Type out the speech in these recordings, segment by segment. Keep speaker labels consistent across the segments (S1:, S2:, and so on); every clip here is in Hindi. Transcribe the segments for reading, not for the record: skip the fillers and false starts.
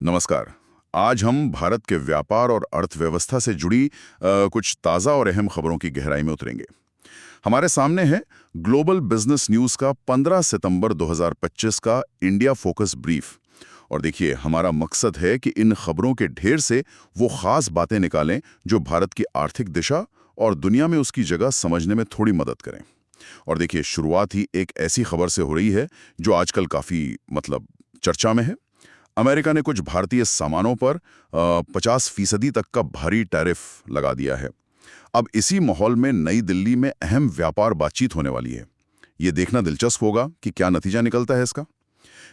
S1: नमस्कार। आज हम भारत के व्यापार और अर्थव्यवस्था से जुड़ी कुछ ताज़ा और अहम खबरों की गहराई में उतरेंगे। हमारे सामने है ग्लोबल बिजनेस न्यूज़ का 15 सितंबर 2025 का इंडिया फोकस ब्रीफ। और देखिए, हमारा मकसद है कि इन खबरों के ढेर से वो खास बातें निकालें जो भारत की आर्थिक दिशा और दुनिया में उसकी जगह समझने में थोड़ी मदद करें। और देखिए, शुरुआत ही एक ऐसी खबर से हो रही है जो आजकल काफ़ी चर्चा में है। अमेरिका ने कुछ भारतीय सामानों पर 50% तक का भारी टैरिफ लगा दिया है। अब इसी माहौल में नई दिल्ली में अहम व्यापार बातचीत होने वाली है। ये देखना दिलचस्प होगा कि क्या नतीजा निकलता है इसका।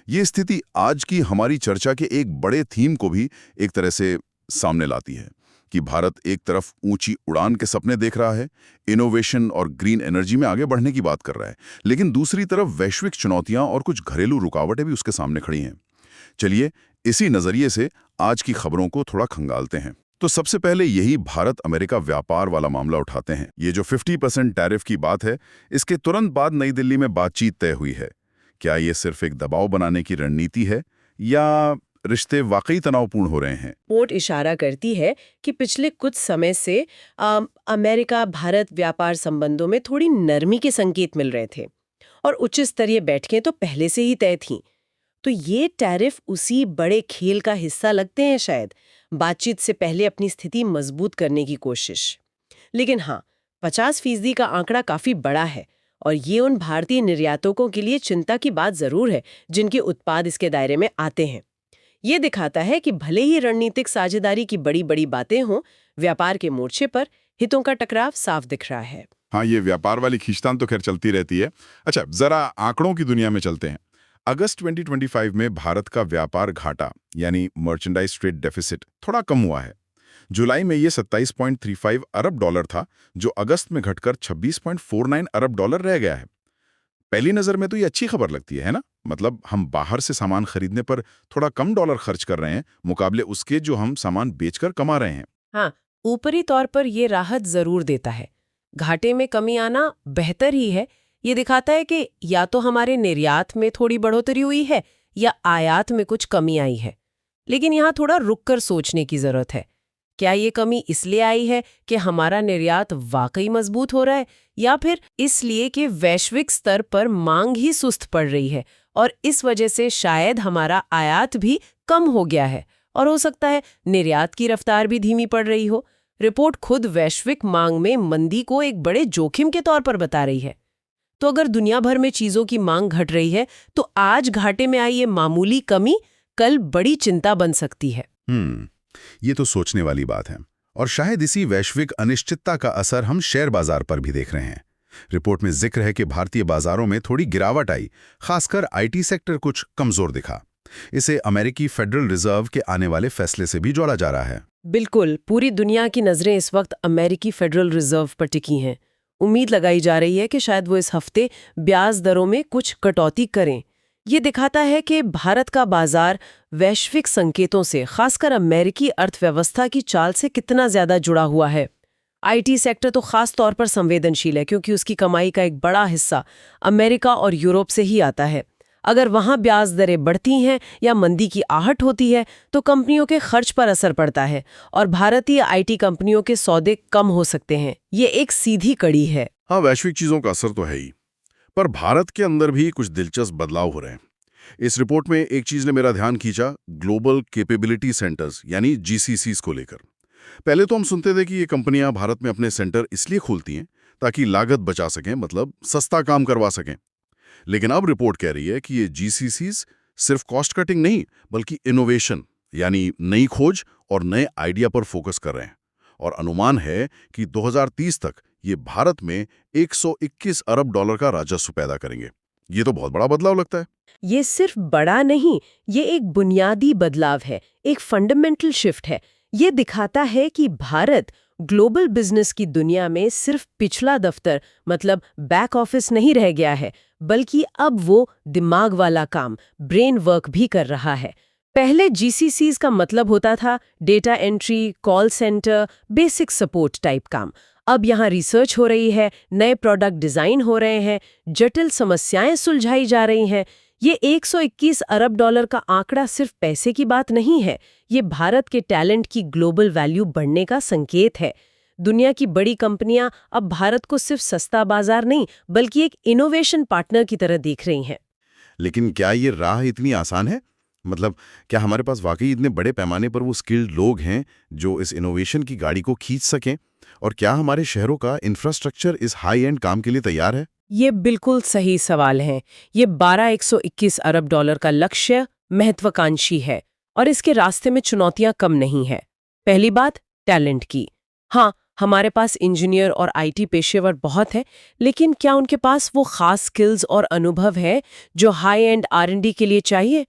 S1: ये स्थिति आज की हमारी चर्चा के एक बड़े थीम को भी एक तरह से सामने लाती है कि भारत एक तरफ ऊंची उड़ान के सपने देख रहा है, इनोवेशन और ग्रीन एनर्जी में आगे बढ़ने की बात कर रहा है, लेकिन दूसरी तरफ वैश्विक चुनौतियां और कुछ घरेलू रुकावटें भी उसके सामने खड़ी हैं। चलिए, इसी नजरिए से आज की खबरों को थोड़ा खंगालते हैं। तो सबसे पहले यही भारत अमेरिका व्यापार वाला मामला उठाते हैं। ये जो 50% टैरिफ की बात है, इसके तुरंत बाद नई दिल्ली में बातचीत तय हुई है। क्या ये सिर्फ एक दबाव बनाने की रणनीति है या रिश्ते वाकई तनावपूर्ण हो रहे हैं?
S2: रिपोर्ट इशारा करती है कि पिछले कुछ समय से अमेरिका भारत व्यापार संबंधों में थोड़ी नरमी के संकेत मिल रहे थे और उच्च स्तरीय बैठकें तो पहले से ही तय थीं। तो ये टैरिफ उसी बड़े खेल का हिस्सा लगते हैं शायद, बातचीत से पहले अपनी स्थिति मजबूत करने की कोशिश। लेकिन हाँ, 50% का आंकड़ा काफी बड़ा है और ये उन भारतीय निर्यातकों के लिए चिंता की बात जरूर है जिनके उत्पाद इसके दायरे में आते हैं। ये दिखाता है कि भले ही रणनीतिक साझेदारी की बड़ी बड़ी बातें हों, व्यापार के मोर्चे पर हितों का टकराव साफ दिख रहा है।
S3: हाँ, ये व्यापार वाली खींचतान तो खैर चलती रहती है। अच्छा, जरा आंकड़ों की दुनिया में चलते हैं। अगस्त 2025 में भारत का व्यापार घाटा यानी मर्चेंडाइज ट्रेड डेफिसिट थोड़ा कम हुआ है। जुलाई में ये 27.35 अरब डॉलर था, जो अगस्त में घटकर 26.49 अरब डॉलर रह गया है। पहली नजर में तो ये अच्छी खबर लगती है ना? मतलब हम बाहर से सामान खरीदने पर थोड़ा कम डॉलर खर्च कर रहे हैं मुकाबले उसके जो हम सामान बेचकर कमा रहे हैं।
S2: हाँ, ऊपरी तौर पर ये राहत जरूर देता है। घाटे में कमी आना बेहतर ही है। ये दिखाता है कि या तो हमारे निर्यात में थोड़ी बढ़ोतरी हुई है या आयात में कुछ कमी आई है। लेकिन यहाँ थोड़ा रुककर सोचने की जरूरत है। क्या ये कमी इसलिए आई है कि हमारा निर्यात वाकई मजबूत हो रहा है, या फिर इसलिए कि वैश्विक स्तर पर मांग ही सुस्त पड़ रही है और इस वजह से शायद हमारा आयात भी कम हो गया है और हो सकता है निर्यात की रफ्तार भी धीमी पड़ रही हो। रिपोर्ट खुद वैश्विक मांग में मंदी को एक बड़े जोखिम के तौर पर बता रही है। तो अगर दुनिया भर में चीजों की मांग घट रही है, तो आज घाटे में आई ये मामूली कमी कल बड़ी चिंता बन सकती है।
S1: ये तो सोचने वाली बात है। और शायद इसी वैश्विक अनिश्चितता का असर हम शेयर बाजार पर भी देख रहे हैं। रिपोर्ट में जिक्र है कि भारतीय बाजारों में थोड़ी गिरावट आई, खासकर आईटी सेक्टर कुछ कमजोर दिखा। इसे अमेरिकी फेडरल रिजर्व के आने वाले फैसले से भी जोड़ा जा रहा है।
S2: बिल्कुल, पूरी दुनिया की नजरें इस वक्त अमेरिकी फेडरल रिजर्व पर टिकी हैं। उम्मीद लगाई जा रही है कि शायद वो इस हफ्ते ब्याज दरों में कुछ कटौती करें। ये दिखाता है कि भारत का बाजार वैश्विक संकेतों से, खासकर अमेरिकी अर्थव्यवस्था की चाल से कितना ज्यादा जुड़ा हुआ है। आईटी सेक्टर तो खास तौर पर संवेदनशील है क्योंकि उसकी कमाई का एक बड़ा हिस्सा अमेरिका और यूरोप से ही आता है। अगर वहां ब्याज दरें बढ़ती हैं या मंदी की आहट होती है तो कंपनियों के खर्च पर असर पड़ता है और भारतीय आईटी कंपनियों के सौदे कम हो सकते हैं। ये एक सीधी कड़ी है।
S1: हाँ, वैश्विक चीजों का असर तो है ही, पर भारत के अंदर भी कुछ दिलचस्प बदलाव हो रहे हैं। इस रिपोर्ट में एक चीज ने मेरा ध्यान खींचा, ग्लोबल कैपेबिलिटी सेंटर्स यानी जीसीसीज को लेकर। पहले तो हम सुनते थे कि ये कंपनियां भारत में अपने सेंटर इसलिए खोलती हैं ताकि लागत बचा सकें, मतलब सस्ता काम करवा सकें। लेकिन अब रिपोर्ट कह रही है कि ये जीसीसीज सिर्फ कॉस्ट कटिंग नहीं, बल्कि इनोवेशन यानी नई खोज और नए आइडिया पर फोकस कर रहे हैं। और अनुमान है कि 2030 तक ये भारत में 121 अरब डॉलर का राजस्व पैदा करेंगे। ये तो बहुत बड़ा बदलाव लगता है।
S2: ये सिर्फ बड़ा नहीं, ये एक बुनियादी बदलाव है, एक फंडामेंटल शिफ्ट है। ये दिखाता है कि भारत ग्लोबल बिजनेस की दुनिया में सिर्फ पिछला दफ्तर, मतलब बैक ऑफिस नहीं रह गया है, बल्कि अब वो दिमाग वाला काम, ब्रेन वर्क भी कर रहा है। पहले जीसीसीज का मतलब होता था data entry, call centre, basic support type काम। अब यहाँ रिसर्च हो रही है, नए प्रोडक्ट डिजाइन हो रहे हैं, जटिल समस्याएं सुलझाई जा रही हैं। ये 121 अरब डॉलर का आंकड़ा सिर्फ पैसे की बात नहीं है, ये भारत के टैलेंट की ग्लोबल वैल्यू बढ़ने का संकेत है। दुनिया की बड़ी कंपनियां अब भारत को सिर्फ सस्ता बाजार नहीं बल्कि एक इनोवेशन पार्टनर की तरह देख रही हैं।
S3: लेकिन क्या ये राह इतनी आसान है? मतलब क्या हमारे पास वाकई इतने बड़े पैमाने पर वो स्किल्ड लोग हैं जो इस इनोवेशन की गाड़ी को खींच सकें? और क्या हमारे शहरों का इंफ्रास्ट्रक्चर इस हाई एंड काम के लिए तैयार है?
S2: ये बिल्कुल सही सवाल है। ये 121 अरब डॉलर का लक्ष्य महत्वाकांक्षी है और इसके रास्ते में चुनौतियां कम नहीं है। पहली बात, टैलेंट की। हाँ, हमारे पास इंजीनियर और आईटी पेशेवर बहुत है, लेकिन क्या उनके पास वो खास स्किल्स और अनुभव है जो हाई एंड R&D के लिए चाहिए?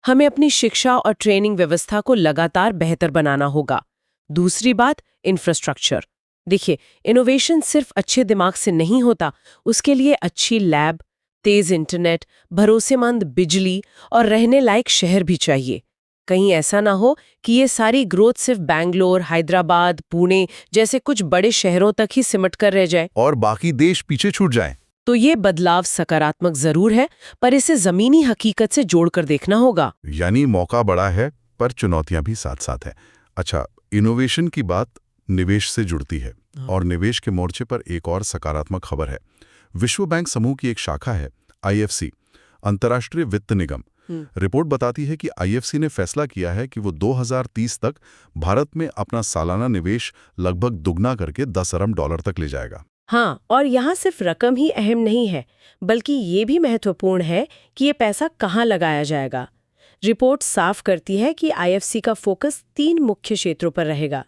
S2: हमें अपनी शिक्षा और ट्रेनिंग व्यवस्था को लगातार बेहतर बनाना होगा। दूसरी बात, इंफ्रास्ट्रक्चर। देखिए, इनोवेशन सिर्फ अच्छे दिमाग से नहीं होता, उसके लिए अच्छी लैब, तेज इंटरनेट, भरोसेमंद बिजली और रहने लायक शहर भी चाहिए। कहीं ऐसा ना हो कि ये सारी ग्रोथ सिर्फ बैंगलोर, हैदराबाद, पुणे जैसे कुछ बड़े शहरों तक ही सिमट कर रह जाए
S3: और बाकी देश पीछे छूट जाएं।
S2: तो ये बदलाव सकारात्मक जरूर है, पर इसे जमीनी हकीकत से जोड़कर देखना होगा।
S3: यानी मौका बड़ा है पर चुनौतियां भी साथ साथ है। अच्छा, इनोवेशन की बात निवेश से जुड़ती है और निवेश के मोर्चे पर एक और सकारात्मक खबर है। विश्व बैंक समूह की एक शाखा है IFC, अंतर्राष्ट्रीय वित्त निगम। रिपोर्ट बताती है कि IFC ने फैसला किया है कि वो 2030 तक भारत में अपना सालाना निवेश लगभग दुगना करके 10 अरब डॉलर तक ले जाएगा।
S2: हाँ, और यहाँ सिर्फ रकम ही अहम नहीं है, बल्कि ये भी महत्वपूर्ण है कि ये पैसा कहाँ लगाया जाएगा। रिपोर्ट साफ करती है कि IFC का फोकस 3 मुख्य क्षेत्रों पर रहेगा: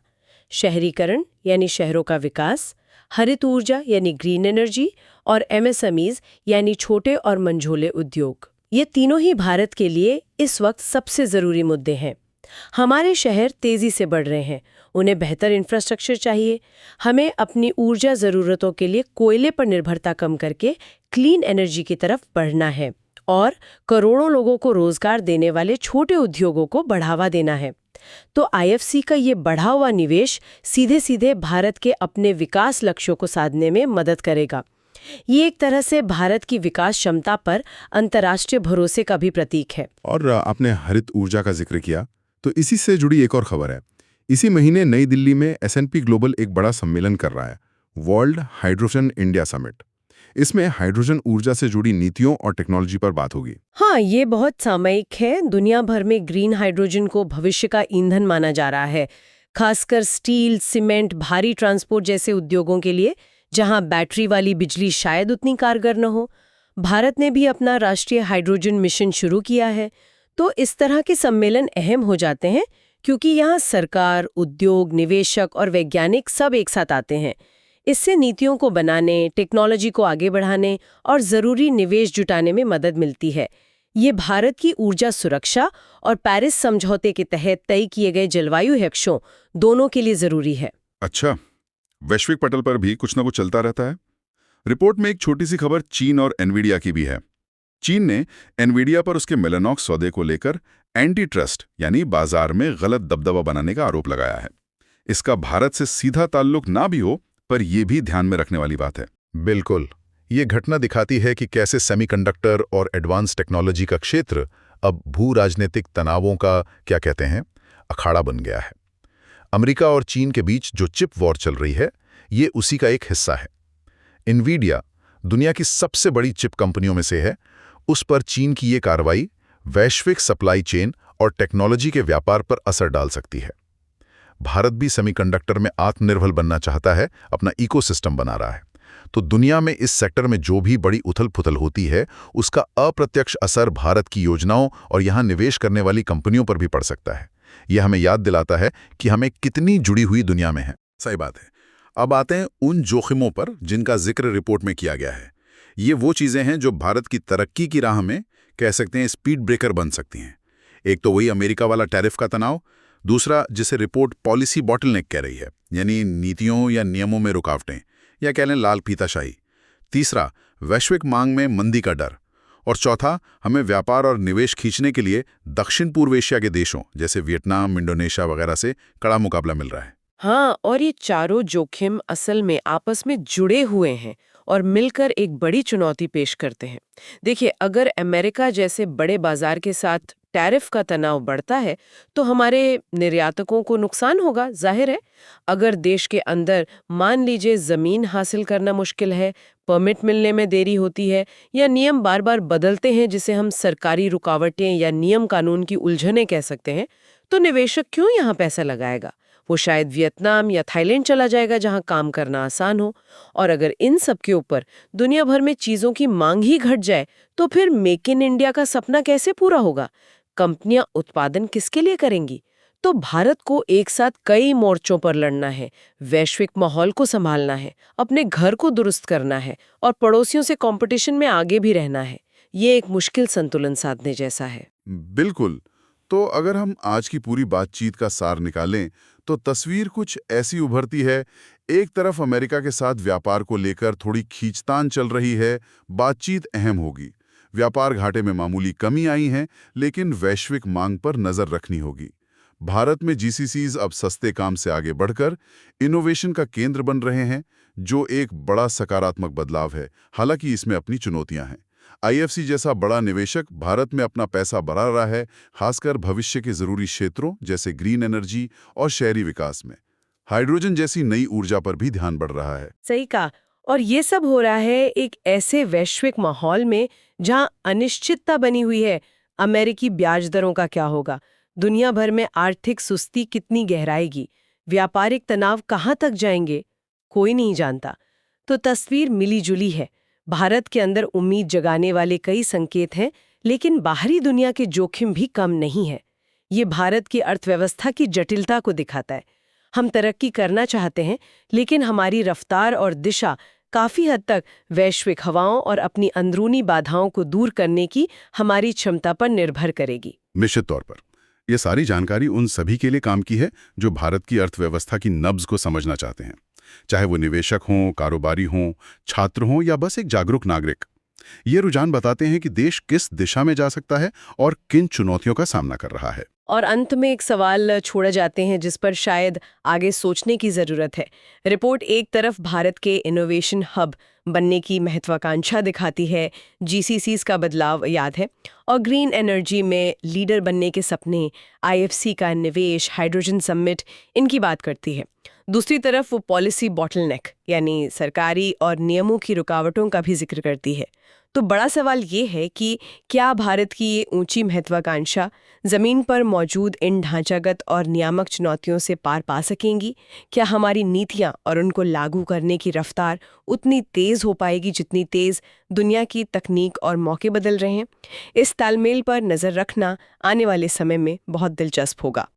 S2: शहरीकरण यानी शहरों का विकास, हरित ऊर्जा यानी ग्रीन एनर्जी, और MSMEs यानी छोटे और मंझोले उद्योग। ये तीनों ही भारत के लिए इस वक्त सबसे जरूरी मुद्दे हैं। हमारे शहर तेजी से बढ़ रहे हैं, उन्हें बेहतर इंफ्रास्ट्रक्चर चाहिए। हमें अपनी ऊर्जा जरूरतों के लिए कोयले पर निर्भरता कम करके क्लीन एनर्जी की तरफ बढ़ना है और करोड़ों लोगों को रोजगार देने वाले छोटे उद्योगों को बढ़ावा देना है। तो IFC का ये बढ़ा हुआ निवेश सीधे सीधे भारत के अपने विकास लक्ष्यों को साधने में मदद करेगा। ये एक तरह से भारत की विकास क्षमता पर अंतर्राष्ट्रीय भरोसे का भी प्रतीक है।
S3: और आपने हरित ऊर्जा का जिक्र किया, तो इसी से जुड़ी एक और खबर है। इसी महीने नई दिल्ली में S&P ग्लोबल एक बड़ा सम्मेलन कर रहा है, वर्ल्ड हाइड्रोजन इंडिया समिट। इसमें हाइड्रोजन ऊर्जा से जुड़ी नीतियों और टेक्नोलॉजी पर बात होगी।
S2: हाँ, ये बहुत सामयिक है। दुनिया भर में ग्रीन हाइड्रोजन को भविष्य का ईंधन माना जा रहा है, खासकर स्टील, सीमेंट, भारी ट्रांसपोर्ट जैसे उद्योगों के लिए, जहां बैटरी वाली बिजली शायद उतनी कारगर न हो। भारत ने भी अपना राष्ट्रीय हाइड्रोजन मिशन शुरू किया है। तो इस तरह के सम्मेलन अहम हो जाते हैं क्योंकि यहाँ सरकार, उद्योग, निवेशक और वैज्ञानिक सब एक साथ आते हैं। इससे नीतियों को बनाने, टेक्नोलॉजी को आगे बढ़ाने और ज़रूरी निवेश जुटाने में मदद मिलती है। ये भारत की ऊर्जा सुरक्षा और पेरिस समझौते के तहत तय किए गए जलवायु लक्ष्यों दोनों के लिए ज़रूरी है।
S3: अच्छा, वैश्विक पटल पर भी कुछ ना कुछ चलता रहता है। रिपोर्ट में एक छोटी सी खबर चीन और एनवीडिया की भी है। चीन ने एनवीडिया पर उसके मेलानॉक्स सौदे को लेकर एंटी ट्रस्ट यानी बाजार में गलत दबदबा बनाने का आरोप लगाया है। इसका भारत से सीधा ताल्लुक ना भी हो, पर यह भी ध्यान में रखने वाली बात है। बिल्कुल, ये घटना दिखाती है कि कैसे सेमीकंडक्टर और एडवांस टेक्नोलॉजी का क्षेत्र अब भू राजनीतिक तनावों का क्या कहते हैं अखाड़ा बन गया है। अमेरिका और चीन के बीच जो चिप वॉर चल रही है, ये उसी का एक हिस्सा है। एनवीडिया दुनिया की सबसे बड़ी चिप कंपनियों में से है। उस पर चीन की ये कार्रवाई वैश्विक सप्लाई चेन और टेक्नोलॉजी के व्यापार पर असर डाल सकती है। भारत भी सेमीकंडक्टर में आत्मनिर्भर बनना चाहता है, अपना इकोसिस्टम बना रहा है। तो दुनिया में इस सेक्टर में जो भी बड़ी उथल-पुथल होती है, उसका अप्रत्यक्ष असर भारत की योजनाओं और यहाँ निवेश करने वाली कंपनियों पर भी पड़ सकता है। यह हमें याद दिलाता है कि हमें कितनी जुड़ी हुई दुनिया में है। सही बात है। अब आते हैं उन जोखिमों पर जिनका जिक्र रिपोर्ट में किया गया है। ये वो चीज़ें हैं जो भारत की तरक्की की राह में कह सकते हैं स्पीड ब्रेकर बन सकती हैं। एक तो वही अमेरिका वाला टैरिफ का तनाव, दूसरा जिसे रिपोर्ट पॉलिसी बॉटलनेक कह रही है, यानी नीतियों या नियमों में रुकावटें, या कह लें लाल फीताशाही। तीसरा, वैश्विक मांग में मंदी का डर। और चौथा, हमें व्यापार और निवेश खींचने के लिए दक्षिण पूर्व एशिया के देशों जैसे वियतनाम, इंडोनेशिया वगैरह से कड़ा मुकाबला मिल रहा है।
S2: हाँ, और ये चारों जोखिम असल में आपस में जुड़े हुए हैं और मिलकर एक बड़ी चुनौती पेश करते हैं। देखिए, अगर अमेरिका जैसे बड़े बाजार के साथ टैरिफ का तनाव बढ़ता है तो हमारे निर्यातकों को नुकसान होगा, जाहिर है। अगर देश के अंदर मान लीजिए जमीन हासिल करना मुश्किल है, परमिट मिलने में देरी होती है या नियम बार बार बदलते हैं, जिसे हम सरकारी रुकावटें या नियम कानून की उलझनें कह सकते हैं, तो निवेशक क्यों यहाँ पैसा लगाएगा? वो शायद वियतनाम या थाईलैंड चला जाएगा जहाँ काम करना आसान हो। और अगर इन सब के ऊपर दुनिया भर में चीज़ों की मांग ही घट जाए तो फिर मेक इन इंडिया का सपना कैसे पूरा होगा? कंपनियां उत्पादन किसके लिए करेंगी? तो भारत को एक साथ कई मोर्चों पर लड़ना है, वैश्विक माहौल को संभालना है, अपने घर को दुरुस्त करना है और पड़ोसियों से कंपटीशन में आगे भी रहना है। ये एक मुश्किल संतुलन साधने जैसा है।
S1: बिल्कुल। तो अगर हम आज की पूरी बातचीत का सार निकालें तो तस्वीर कुछ ऐसी उभरती है। एक तरफ अमेरिका के साथ व्यापार को लेकर थोड़ी खींचतान चल रही है, बातचीत अहम होगी। व्यापार घाटे में मामूली कमी आई है, लेकिन वैश्विक मांग पर नजर रखनी होगी। भारत में जीसीसीज अब सस्ते काम से आगे बढ़कर इनोवेशन का केंद्र बन रहे हैं, जो एक बड़ा सकारात्मक बदलाव है। हालांकि इसमें अपनी चुनौतियां हैं। आईएफसी जैसा बड़ा निवेशक भारत में अपना पैसा बढ़ा रहा है, खासकर भविष्य के जरूरी क्षेत्रों जैसे ग्रीन एनर्जी और शहरी विकास में। हाइड्रोजन जैसी नई ऊर्जा पर भी ध्यान बढ़ रहा है।
S2: सही कहा। और ये सब हो रहा है एक ऐसे वैश्विक माहौल में जहां अनिश्चितता बनी हुई है। अमेरिकी ब्याज दरों का क्या होगा? दुनिया भर में आर्थिक सुस्ती कितनी गहराएगी? व्यापारिक तनाव कहाँ तक जाएंगे? कोई नहीं जानता। तो तस्वीर मिली जुली है। भारत के अंदर उम्मीद जगाने वाले कई संकेत हैं, लेकिन बाहरी दुनिया के जोखिम भी कम नहीं है। ये भारत की अर्थव्यवस्था की जटिलता को दिखाता है। हम तरक्की करना चाहते हैं, लेकिन हमारी रफ्तार और दिशा काफी हद तक वैश्विक हवाओं और अपनी अंदरूनी बाधाओं को दूर करने की हमारी क्षमता पर निर्भर करेगी।
S1: निश्चित तौर पर ये सारी जानकारी उन सभी के लिए काम की है जो भारत की अर्थव्यवस्था की नब्ज को समझना चाहते हैं, चाहे वो निवेशक हों, कारोबारी हों, छात्र हों या बस एक जागरूक नागरिक। ये रुझान बताते हैं कि देश किस दिशा में जा सकता है और किन चुनौतियों का सामना कर रहा है।
S2: और अंत में एक सवाल छोड़े जाते हैं जिस पर शायद आगे सोचने की जरूरत है। रिपोर्ट एक तरफ भारत के इनोवेशन हब बनने की महत्वाकांक्षा दिखाती है, जीसीसीज का बदलाव याद है, और ग्रीन एनर्जी में लीडर बनने के सपने, आईएफसी का निवेश, हाइड्रोजन समिट, इनकी बात करती है। दूसरी तरफ वो पॉलिसी बॉटलनेक यानी सरकारी और नियमों की रुकावटों का भी जिक्र करती है। तो बड़ा सवाल ये है कि क्या भारत की ये ऊंची महत्वाकांक्षा जमीन पर मौजूद इन ढांचागत और नियामक चुनौतियों से पार पा सकेंगी? क्या हमारी नीतियां और उनको लागू करने की रफ्तार उतनी तेज हो पाएगी जितनी तेज दुनिया की तकनीक और मौके बदल रहे हैं? इस तालमेल पर नजर रखना आने वाले समय में बहुत दिलचस्प होगा।